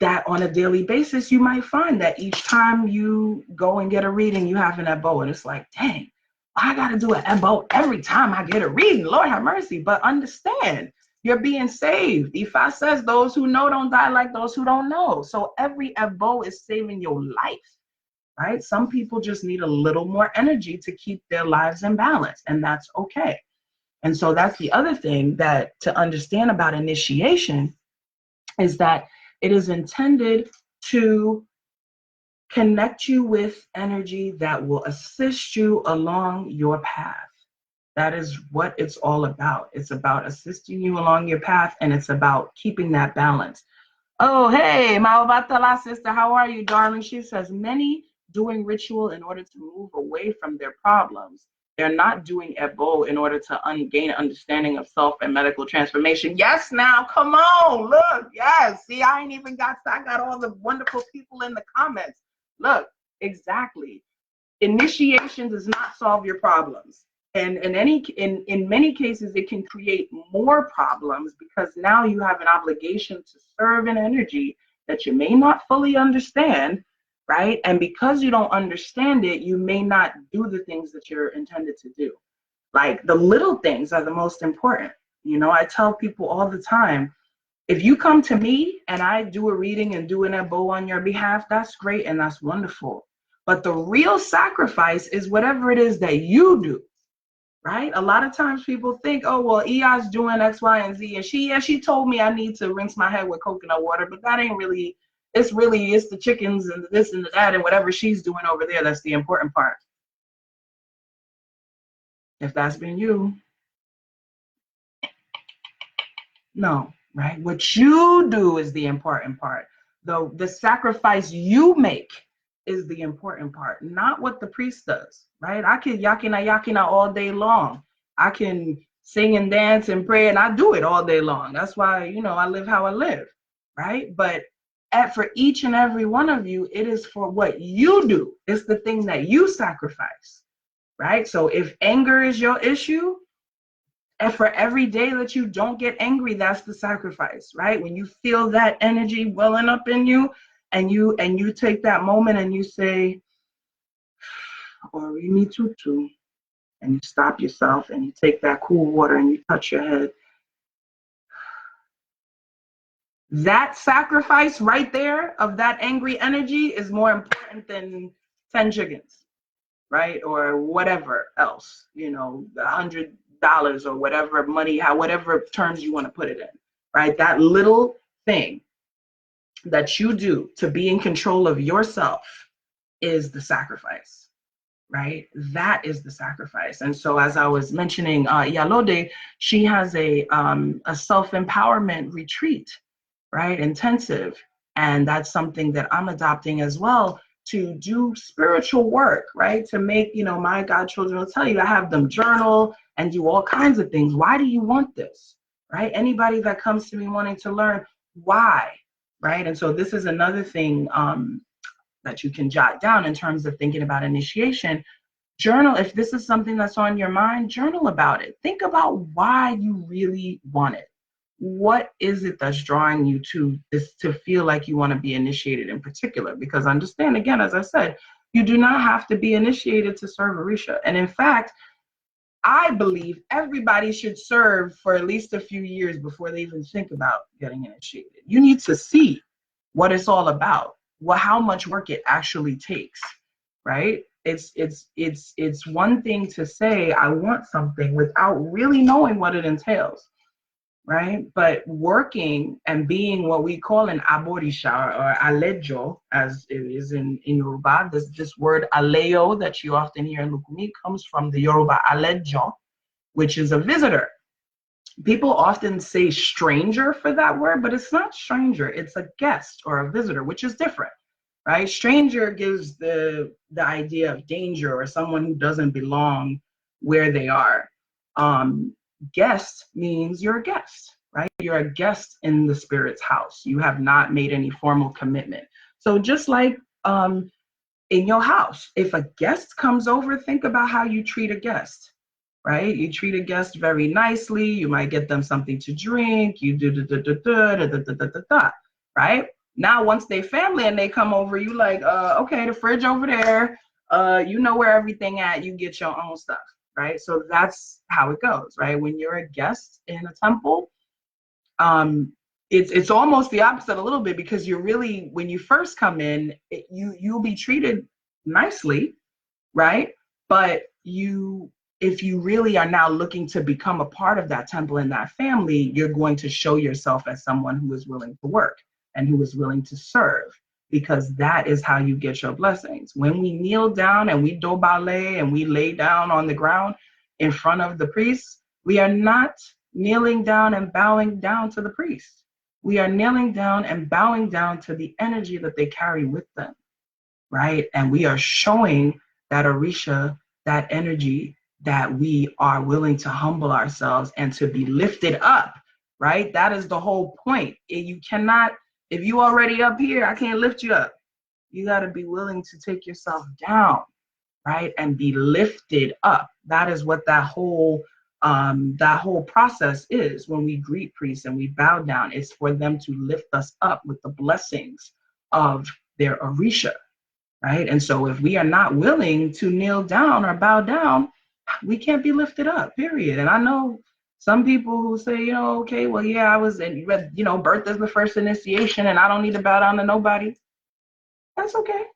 that on a daily basis, you might find that each time you go and get a reading, you have an Abbe, and it's like, dang, I got to do an Abbe every time I get a reading. Lord have mercy. But understand, you're being saved. Ifa says those who know don't die like those who don't know. So every Abbe is saving your life, right? Some people just need a little more energy to keep their lives in balance, and that's okay. And so that's the other thing that to understand about initiation is that it is intended to connect you with energy that will assist you along your path. That is what it's all about. It's about assisting you along your path, and it's about keeping that balance. Oh, hey, Maobatala sister, how are you, darling? She says, many doing ritual in order to move away from their problems. They're not doing Ebo in order to gain understanding of self and medical transformation. Yes, now, come on, look, yes. See, I got all the wonderful people in the comments. Look, exactly. Initiation does not solve your problems. And in many cases, it can create more problems because now you have an obligation to serve an energy that you may not fully understand, right? And because you don't understand it, you may not do the things that you're intended to do. Like the little things are the most important. You know, I tell people all the time, if you come to me and I do a reading and do an Ebo on your behalf, that's great and that's wonderful. But the real sacrifice is whatever it is that you do. Right? A lot of times people think, oh, well, Iya's doing X, Y, and Z. And she told me I need to rinse my head with coconut water, but that ain't really, it's the chickens and this and that and whatever she's doing over there. That's the important part. If that's been you, no, right? What you do is the important part. The sacrifice you make is the important part, not what the priest does, right? I can yakina all day long. I can sing and dance and pray, and I do it all day long. That's why, you know, I live how I live, right? But for each and every one of you, it is for what you do. It's the thing that you sacrifice, right? So if anger is your issue, and for every day that you don't get angry, that's the sacrifice, right? When you feel that energy welling up in you, and you take that moment and you say, Ori mi tutu, and you stop yourself and you take that cool water and you touch your head. That sacrifice right there of that angry energy is more important than 10 chickens, right? Or whatever else, you know, $100 or whatever money, whatever terms you want to put it in, right? That little thing that you do to be in control of yourself is the sacrifice, right? That is the sacrifice. And so as I was mentioning, Yalode, she has a self-empowerment retreat, right? Intensive. And that's something that I'm adopting as well, to do spiritual work, right? To make, you know, my godchildren will tell you, I have them journal and do all kinds of things. Why do you want this, right? Anybody that comes to me wanting to learn, why, right? And so this is another thing that you can jot down in terms of thinking about initiation. Journal, if this is something that's on your mind, journal about it. Think about why you really want it. What is it that's drawing you to this, to feel like you want to be initiated in particular? Because understand, again, as I said, you do not have to be initiated to serve Orisha. And in fact, I believe everybody should serve for at least a few years before they even think about getting initiated. You need to see what it's all about, how much work it actually takes, right? It's one thing to say I want something without really knowing what it entails, right? But working and being what we call an aborisha or alejo, as it is in Yoruba, this word aleo that you often hear in Lukumi comes from the Yoruba alejo, which is a visitor. People often say stranger for that word, but it's not stranger, it's a guest or a visitor, which is different, right? Stranger gives the idea of danger or someone who doesn't belong where they are. Guest means you're a guest, right? You're a guest in the spirit's house. You have not made any formal commitment. So just like in your house, if a guest comes over, think about how you treat a guest, right? You treat a guest very nicely. You might get them something to drink. You do right? Now, once they family and they come over, you like, okay, the fridge over there, you know where everything at, you get your own stuff, right? So that's how it goes, right? When you're a guest in a temple, um, it's almost the opposite a little bit, because you're really, when you first come in, you'll be treated nicely, right? But if you really are now looking to become a part of that temple and that family, you're going to show yourself as someone who is willing to work and who is willing to serve, because that is how you get your blessings. When we kneel down and we do ballet and we lay down on the ground in front of the priest, we are not kneeling down and bowing down to the priest. We are kneeling down and bowing down to the energy that they carry with them, right? And we are showing that Orisha, that energy, that we are willing to humble ourselves and to be lifted up, right? That is the whole point. You cannot, if you already up here, I can't lift you up. You got to be willing to take yourself down, right? And be lifted up. That is what that whole process is. When we greet priests and we bow down, it's for them to lift us up with the blessings of their Orisha, right? And so if we are not willing to kneel down or bow down, we can't be lifted up, period. And I know some people who say, okay, well, yeah, I was in, birth is the first initiation and I don't need to bow down to nobody. That's okay.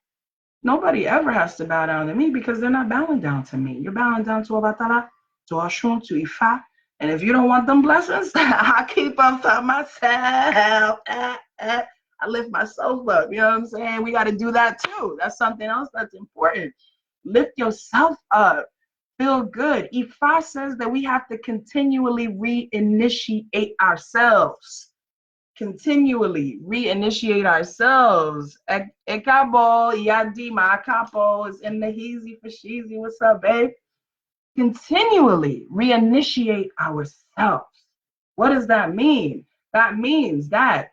Nobody ever has to bow down to me, because they're not bowing down to me. You're bowing down to Obatala, to Oshun, to Ifa. And if you don't want them blessings, I keep them for myself. I lift myself up. You know what I'm saying? We got to do that too. That's something else that's important. Lift yourself up. Feel good. Ifa says that we have to continually reinitiate ourselves. Continually reinitiate ourselves. Ekabo, Yadi, Makapo is in the heezy for sheezy. What's up, babe? Continually reinitiate ourselves. What does that mean? That means that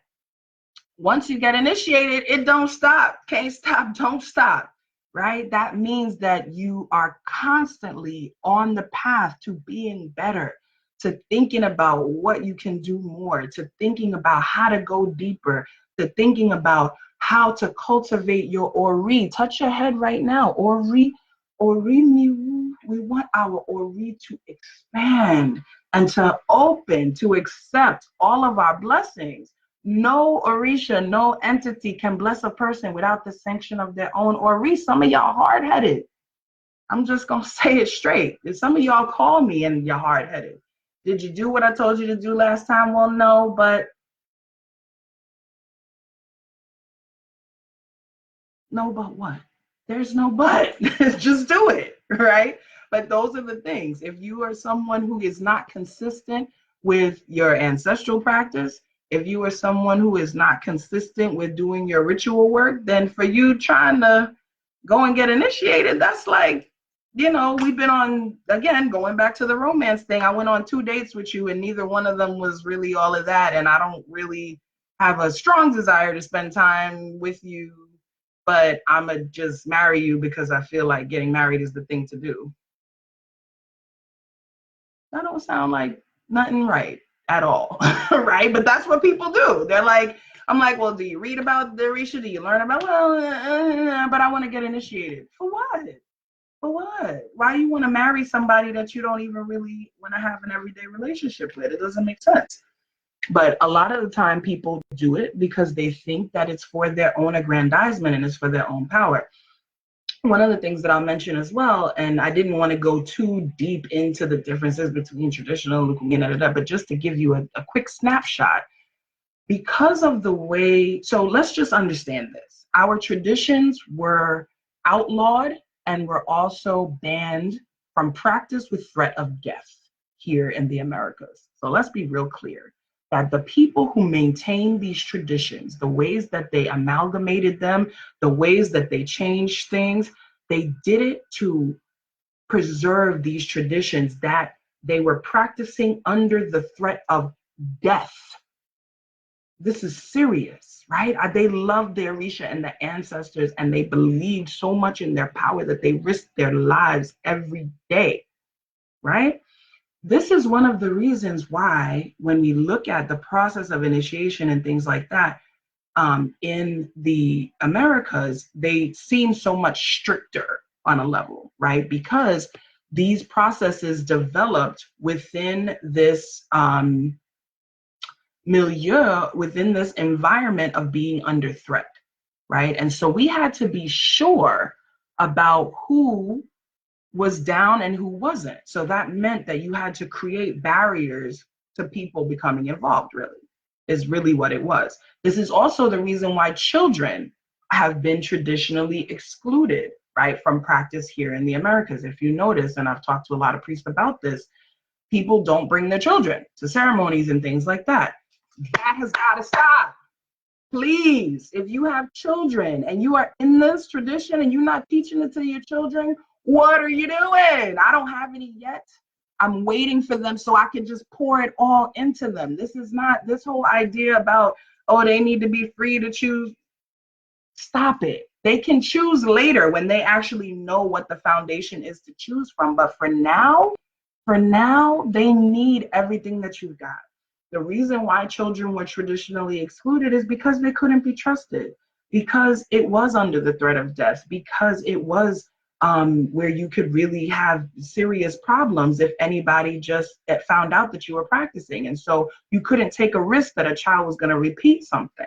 once you get initiated, it don't stop. Can't stop, don't stop, right? That means that you are constantly on the path to being better, to thinking about what you can do more, to thinking about how to go deeper, to thinking about how to cultivate your Ori. Touch your head right now. Ori Miru. We want our Ori to expand and to open, to accept all of our blessings. No Orisha, no entity can bless a person without the sanction of their own Ori. Some of y'all hard-headed. I'm just going to say it straight. Some of y'all call me and you're hard-headed. Did you do what I told you to do last time? Well, no, but what? There's no but. Just do it, right? But those are the things. If you are someone who is not consistent with your ancestral practice, if you are someone who is not consistent with doing your ritual work, then for you trying to go and get initiated, that's like, we've been on, again, going back to the romance thing. I went on 2 dates with you and neither one of them was really all of that. And I don't really have a strong desire to spend time with you, but I'm going to just marry you because I feel like getting married is the thing to do. That don't sound like nothing right at all, right? But that's what people do. They're like, I'm like, well, do you read about the Orisha? Do you learn about, but I want to get initiated. For what? For what? Why you want to marry somebody that you don't even really want to have an everyday relationship with? It doesn't make sense. But a lot of the time people do it because they think that it's for their own aggrandizement and it's for their own power. One of the things that I'll mention as well, and I didn't want to go too deep into the differences between traditional, but just to give you a quick snapshot, because of the way, so let's just understand this. Our traditions were outlawed and were also banned from practice with threat of death here in the Americas. So let's be real clear that the people who maintain these traditions, the ways that they amalgamated them, the ways that they changed things, they did it to preserve these traditions that they were practicing under the threat of death. This is serious, right? They loved their Orisha and the ancestors, and they believed so much in their power that they risked their lives every day, right? This is one of the reasons why, when we look at the process of initiation and things like that, in the Americas, they seem so much stricter on a level, right? Because these processes developed within this milieu, within this environment of being under threat, right? And so we had to be sure about who was down and who wasn't. So that meant that you had to create barriers to people becoming involved, really, is really what it was. This is also the reason why children have been traditionally excluded, right, from practice here in the Americas. If you notice, and I've talked to a lot of priests about this, people don't bring their children to ceremonies and things like that. That has got to stop. Please, if you have children and you are in this tradition and you're not teaching it to your children, what are you doing? I don't have any yet. I'm waiting for them so I can just pour it all into them. This is not this whole idea about, oh, they need to be free to choose. Stop it. They can choose later when they actually know what the foundation is to choose from. But for now, they need everything that you've got. The reason why children were traditionally excluded is because they couldn't be trusted, because it was under the threat of death, because it was where you could really have serious problems if anybody just found out that you were practicing. And so you couldn't take a risk that a child was going to repeat something,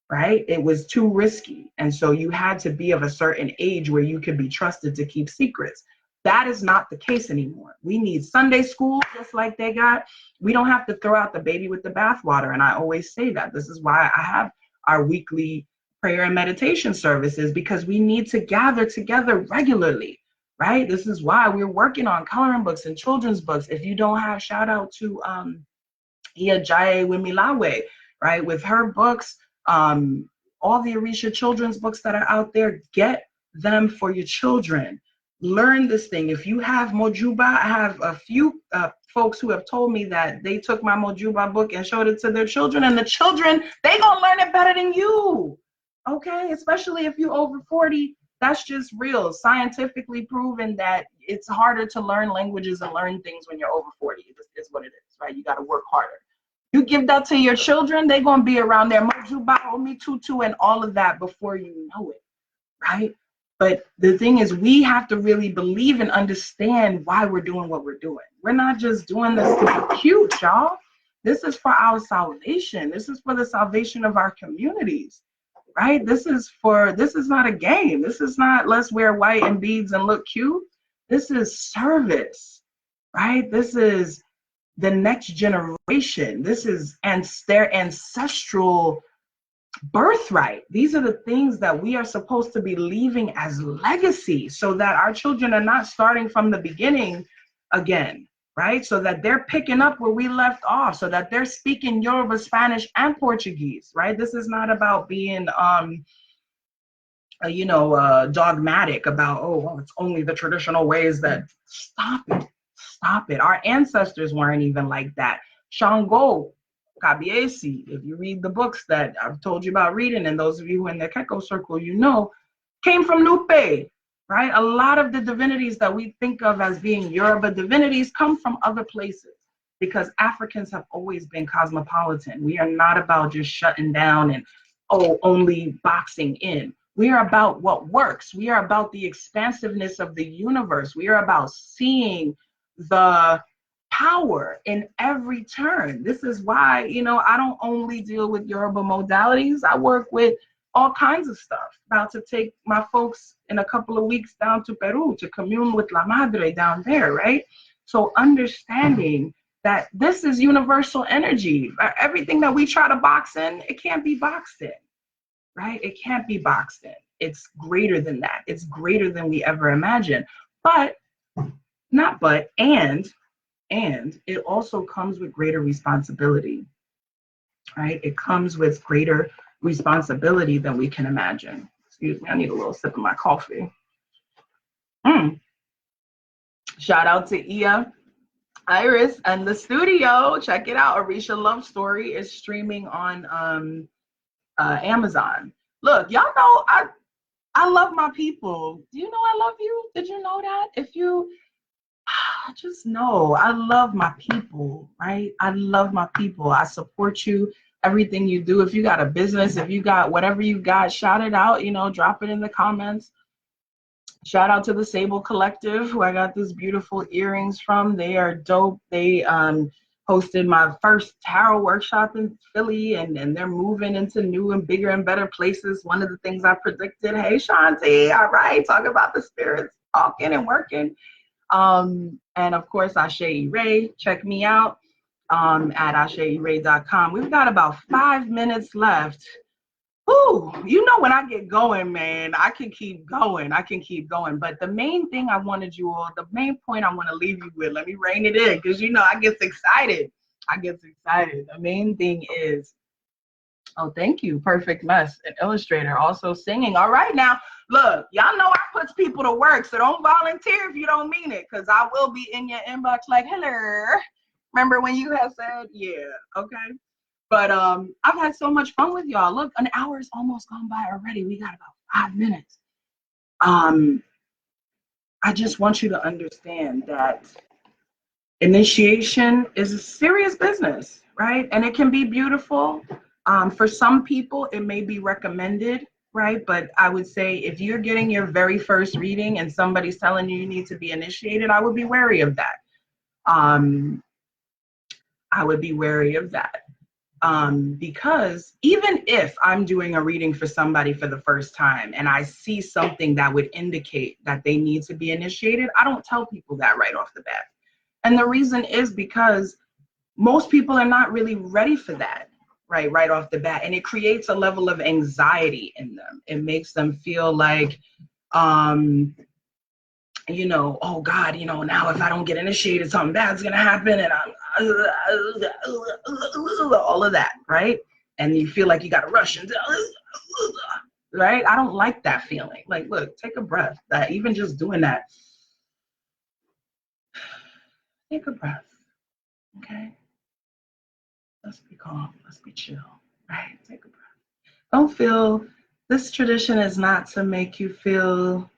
right? It was too risky. And so you had to be of a certain age where you could be trusted to keep secrets. That is not the case anymore. We need Sunday school just like they got. We don't have to throw out the baby with the bathwater. And I always say that. This is why I have our weekly prayer and meditation services, because we need to gather together regularly, right? This is why we're working on coloring books and children's books. If you don't have, shout out to Iya Funlayo, right? With her books, all the Orisha children's books that are out there, get them for your children. Learn this thing. If you have Mojuba, I have a few folks who have told me that they took my Mojuba book and showed it to their children, and the children, they gonna learn it better than you. Okay, especially if you're over 40, that's just real. Scientifically proven that it's harder to learn languages and learn things when you're over 40. This is what it is, right? You got to work harder. You give that to your children, they're going to be around there, Mojuba, Omi Tutu, and all of that before you know it, right? But the thing is, we have to really believe and understand why we're doing what we're doing. We're not just doing this to be cute, y'all. This is for our salvation. This is for the salvation of our communities. Right? This is not a game. This is not let's wear white and beads and look cute. This is service, right? This is the next generation. This is their ancestral birthright. These are the things that we are supposed to be leaving as legacy, so that our children are not starting from the beginning again, right? So that they're picking up where we left off, so that they're speaking Yoruba, Spanish, and Portuguese, right? This is not about being, dogmatic about, oh, well, it's only the traditional ways that, stop it. Our ancestors weren't even like that. Shango, Kabiesi, if you read the books that I've told you about reading, and those of you who are in the Keko circle, came from Lupe. Right? A lot of the divinities that we think of as being Yoruba divinities come from other places, because Africans have always been cosmopolitan. We are not about just shutting down and, only boxing in. We are about what works. We are about the expansiveness of the universe. We are about seeing the power in every turn. This is why, I don't only deal with Yoruba modalities. I work with all kinds of stuff. About to take my folks in a couple of weeks down to Peru to commune with La Madre down there, right? So understanding that this is universal energy. Everything that we try to box in, it can't be boxed in, right? It can't be boxed in. It's greater than that. It's greater than we ever imagined. And it also comes with greater responsibility, right? It comes with greater responsibility than we can imagine. Excuse me, I need a little sip of my coffee. Shout out to Iya, Iris, and the studio. Check it out. Orisha Love Story is streaming on Amazon. Look, y'all know I love my people. Do you know I love you? Did you know that? If you just know I love my people, right? I love my people. I support you. everything you do. If you got a business, if you got whatever you got, shout it out, drop it in the comments. Shout out to the Sable Collective, who I got these beautiful earrings from. They are dope. They hosted my first tarot workshop in Philly, and they're moving into new and bigger and better places. One of the things I predicted, hey, Shanti, all right, talk about the spirits talking and working. And of course, Ashe Ray, check me out at asheray.com. We've got about 5 minutes left. Ooh, when I get going, man, I can keep going. But the main thing the main point I want to leave you with, let me rein it in, because I get excited. The main thing is, oh, thank you, Perfect Mess, an illustrator, also singing. All right, now, look, y'all know I puts people to work, so don't volunteer if you don't mean it, because I will be in your inbox like, hello. Remember when you had said, yeah, okay. But I've had so much fun with y'all. Look, an hour is almost gone by already. We got about 5 minutes. I just want you to understand that initiation is a serious business, right? And it can be beautiful. For some people, it may be recommended, right? But I would say if you're getting your very first reading and somebody's telling you need to be initiated, I would be wary of that. Because even if I'm doing a reading for somebody for the first time and I see something that would indicate that they need to be initiated, I don't tell people that right off the bat. And the reason is because most people are not really ready for that, right off the bat. And it creates a level of anxiety in them. It makes them feel like, oh God, now if I don't get initiated, something bad's gonna happen, and I'm all of that, right? And you feel like you gotta rush and right? I don't like that feeling. Like, look, take a breath. That even just doing that, take a breath, okay? Let's be calm. Let's be chill, right? Take a breath. Don't feel. This tradition is not to make you feel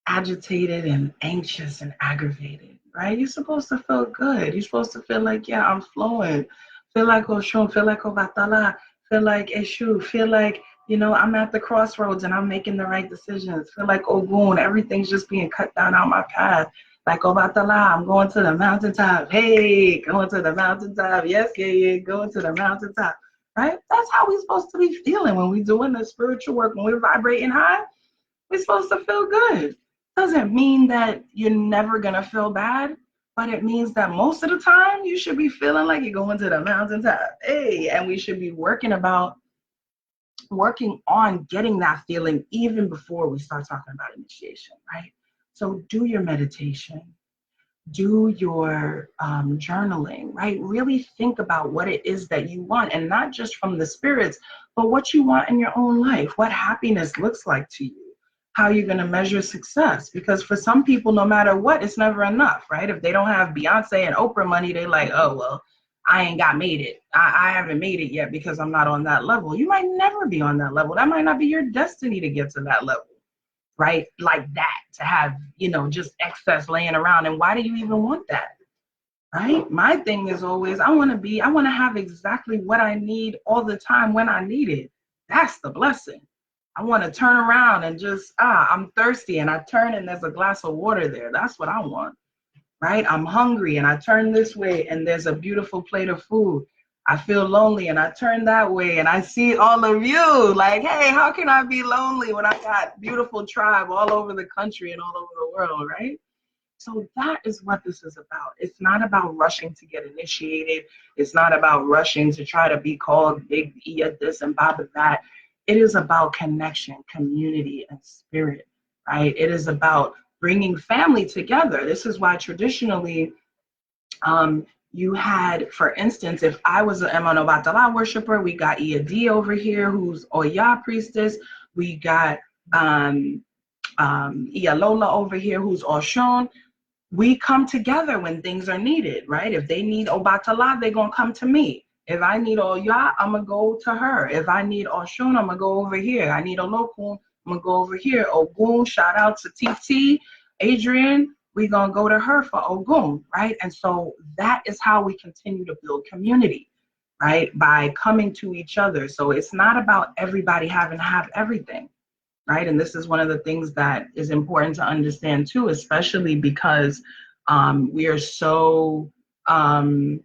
agitated and anxious and aggravated, right? You're supposed to feel good. You're supposed to feel like, yeah, I'm flowing. Feel like Oshun, feel like Obatala, feel like Eshu, feel like, I'm at the crossroads and I'm making the right decisions. Feel like Ogun, everything's just being cut down on my path. Like Obatala, I'm going to the mountaintop. Hey, going to the mountaintop. Yes, yeah, going to the mountaintop, right? That's how we're supposed to be feeling when we're doing the spiritual work, when we're vibrating high. We're supposed to feel good. Doesn't mean that you're never gonna feel bad, but it means that most of the time you should be feeling like you're going to the mountaintop. Hey, and we should be working on getting that feeling even before we start talking about initiation, right? So do your meditation, do your journaling, right? Really think about what it is that you want, and not just from the spirits, but what you want in your own life, what happiness looks like to you. How you're going to measure success, because for some people, no matter what, it's never enough, right? If they don't have Beyonce and Oprah money, they like, oh, well, I ain't made it. I haven't made it yet because I'm not on that level. You might never be on that level. That might not be your destiny to get to that level, right? Like that, to have, just excess laying around. And why do you even want that, right? My thing is always, I want to have exactly what I need all the time when I need it. That's the blessing. I want to turn around and just, I'm thirsty, and I turn and there's a glass of water there. That's what I want, right? I'm hungry and I turn this way and there's a beautiful plate of food. I feel lonely and I turn that way and I see all of you. Like, hey, how can I be lonely when I got beautiful tribe all over the country and all over the world, right? So that is what this is about. It's not about rushing to get initiated. It's not about rushing to try to be called Big Iya this and Baba that. It is about connection, community, and spirit, right? It is about bringing family together. This is why traditionally you had, for instance, if I was an Emano Batala worshiper, we got Iya D over here, who's Oya priestess. We got Iya Lola over here, who's Oshun. We come together when things are needed, right? If they need Obatala, they're going to come to me. If I need Oya, I'm going to go to her. If I need Oshun, I'm going to go over here. I need Olokun, I'm going to go over here. Ogun, shout out to TT, Adrian, we're going to go to her for Ogun, right? And so that is how we continue to build community. right? By coming to each other. So it's not about everybody having to have everything, right? And this is one of the things that is important to understand too, especially because we are so um,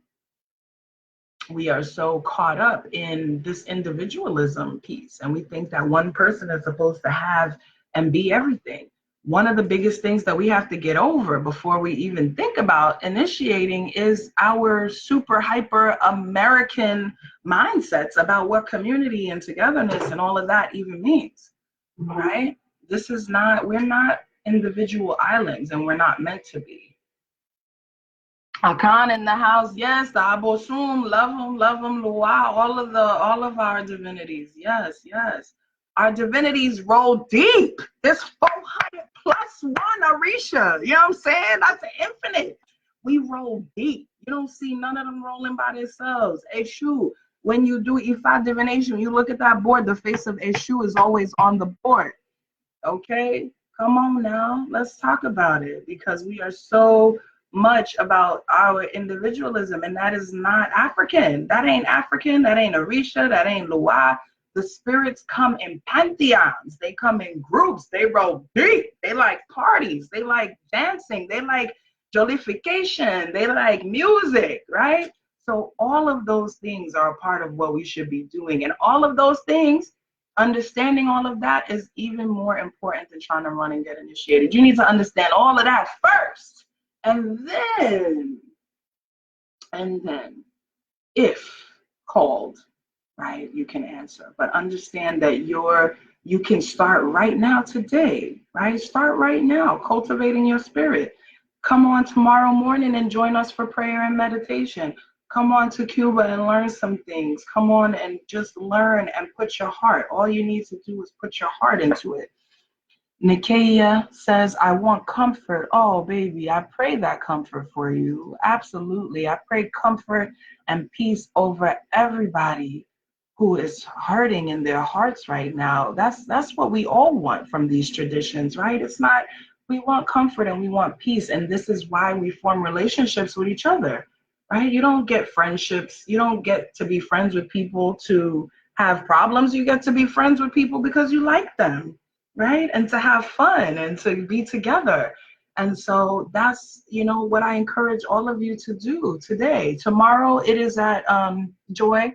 caught up in this individualism piece, and we think that one person is supposed to have and be everything. One of the biggest things that we have to get over before we even think about initiating is our super hyper American mindsets about what community and togetherness and all of that even means, right? This is not, we're not individual islands, and we're not meant to be. Akan in the house, yes. The Aboshum, love them, Luau, all of our divinities, yes, yes. Our divinities roll deep. There's 400 plus one Orisha. You know what I'm saying? That's infinite. We roll deep. You don't see none of them rolling by themselves. Eshu, when you do Ifa divination, you look at that board, the face of Eshu is always on the board. Okay, come on now, let's talk about it, because we are so much about our individualism, and that is not African. That ain't African, that ain't Orisha, that ain't Lua. The spirits come in pantheons, they come in groups, they roll deep, they like parties, they like dancing, they like jollification, they like music, right? So all of those things are a part of what we should be doing, and all of those things, understanding all of that is even more important than trying to run and get initiated. You need to understand all of that first. And then, if called, right, you can answer. But understand that you can start right now today, right? Start right now, cultivating your spirit. Come on tomorrow morning and join us for prayer and meditation. Come on to Cuba and learn some things. Come on and just learn and put your heart. All you need to do is put your heart into it. Nikia says, I want comfort. Oh, baby, I pray that comfort for you. Absolutely. I pray comfort and peace over everybody who is hurting in their hearts right now. That's what we all want from these traditions, right? It's not, we want comfort and we want peace. And this is why we form relationships with each other, right? You don't get friendships. You don't get to be friends with people to have problems. You get to be friends with people because you like them, right? And to have fun and to be together. And so that's, what I encourage all of you to do today. Tomorrow it is at Joy.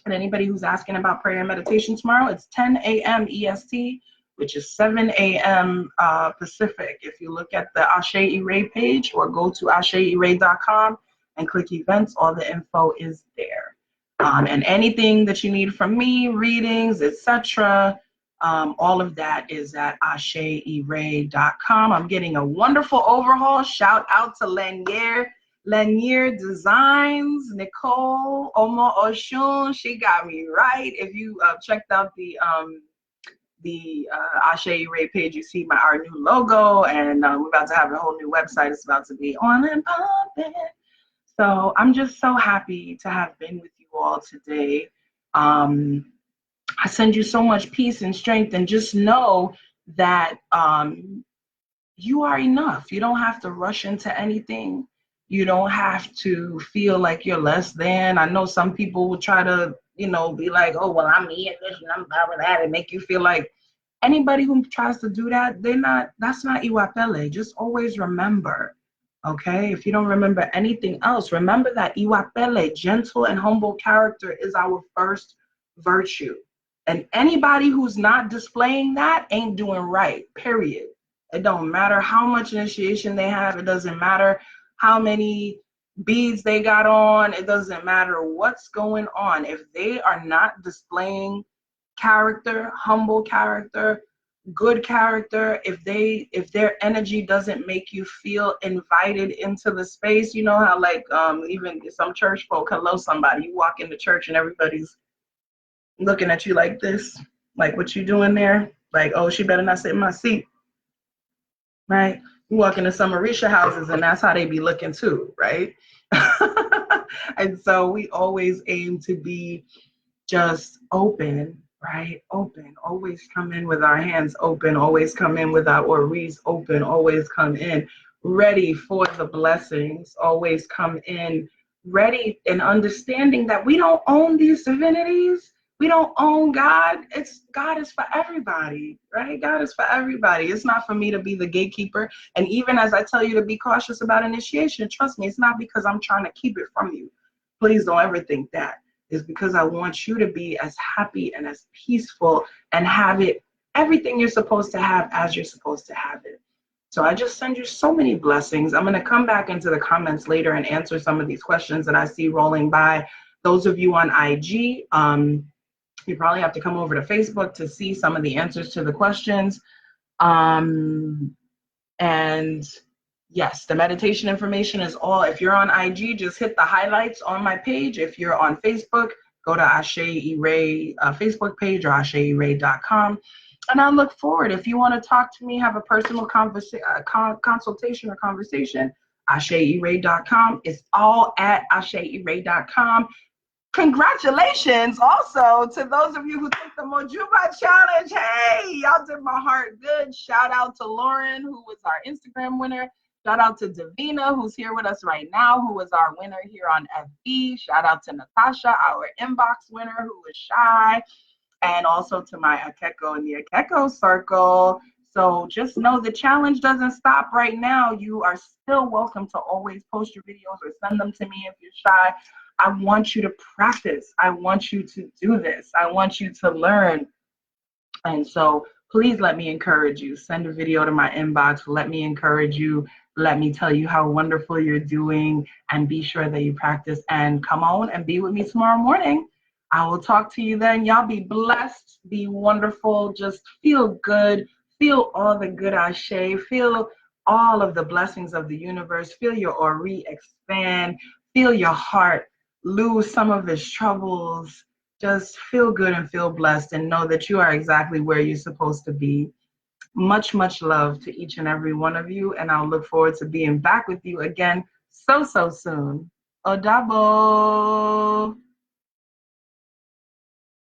And anybody who's asking about prayer and meditation tomorrow, it's 10 a.m. EST, which is 7 a.m. Pacific. If you look at the Ashe Ire page or go to asheire.com and click events, all the info is there. And anything that you need from me, readings, etc., all of that is at asheire.com. I'm getting a wonderful overhaul. Shout out to Lanier Designs, Nicole Omo Oshun. She got me right. If you checked out the Ashe Ray page, you see our new logo, and we're about to have a whole new website. It's about to be on and popping. So I'm just so happy to have been with you all today. I send you so much peace and strength, and just know that you are enough. You don't have to rush into anything. You don't have to feel like you're less than. I know some people will try to, be like, oh, well, I'm here, this, and I'm blah, blah, that, and make you feel like anybody who tries to do that, that's not Iwapele. Just always remember, okay? If you don't remember anything else, remember that Iwapele, gentle and humble character, is our first virtue. And anybody who's not displaying that ain't doing right, period. It don't matter how much initiation they have. It doesn't matter how many beads they got on. It doesn't matter what's going on. If they are not displaying character, humble character, good character, if their energy doesn't make you feel invited into the space, you know how like even some church folk, hello somebody, you walk into church and everybody's looking at you like this, like what you doing there? Like, oh, she better not sit in my seat, right? You walk into some Orisha houses and that's how they be looking too, right? And so we always aim to be just open, right? Open, always come in with our hands open, always come in with our oris open, always come in ready for the blessings, always come in ready and understanding that we don't own these divinities. We don't own God. God is for everybody, right? God is for everybody. It's not for me to be the gatekeeper. And even as I tell you to be cautious about initiation, trust me, it's not because I'm trying to keep it from you. Please don't ever think that. It's because I want you to be as happy and as peaceful and have it everything you're supposed to have as you're supposed to have it. So I just send you so many blessings. I'm going to come back into the comments later and answer some of these questions that I see rolling by. Those of you on IG, you probably have to come over to Facebook to see some of the answers to the questions. And yes, the meditation information is all. If you're on IG, just hit the highlights on my page. If you're on Facebook, go to Ashe E-Ray Facebook page or asheeray.com. And I look forward. If you want to talk to me, have a personal consultation or conversation, asheeray.com. It's all at asheeray.com. Congratulations also to those of you who took the Mojuba challenge. Hey, y'all did my heart good. Shout out to Lauren, who was our Instagram winner. Shout out to Davina, who's here with us right now, who was our winner here on FB. Shout out to Natasha, our inbox winner, who was shy. And also to my Akeko in the Akeko circle. So just know the challenge doesn't stop right now. You are still welcome to always post your videos or send them to me if you're shy. I want you to practice. I want you to do this. I want you to learn. And so please let me encourage you. Send a video to my inbox. Let me encourage you. Let me tell you how wonderful you're doing, and be sure that you practice and come on and be with me tomorrow morning. I will talk to you then. Y'all be blessed, be wonderful, just feel good, feel all the good Ashe, feel all of the blessings of the universe, feel your Ori expand, feel your heart lose some of its troubles. Just feel good and feel blessed and know that you are exactly where you're supposed to be. Much, much love to each and every one of you, and I'll look forward to being back with you again so soon. Odabo!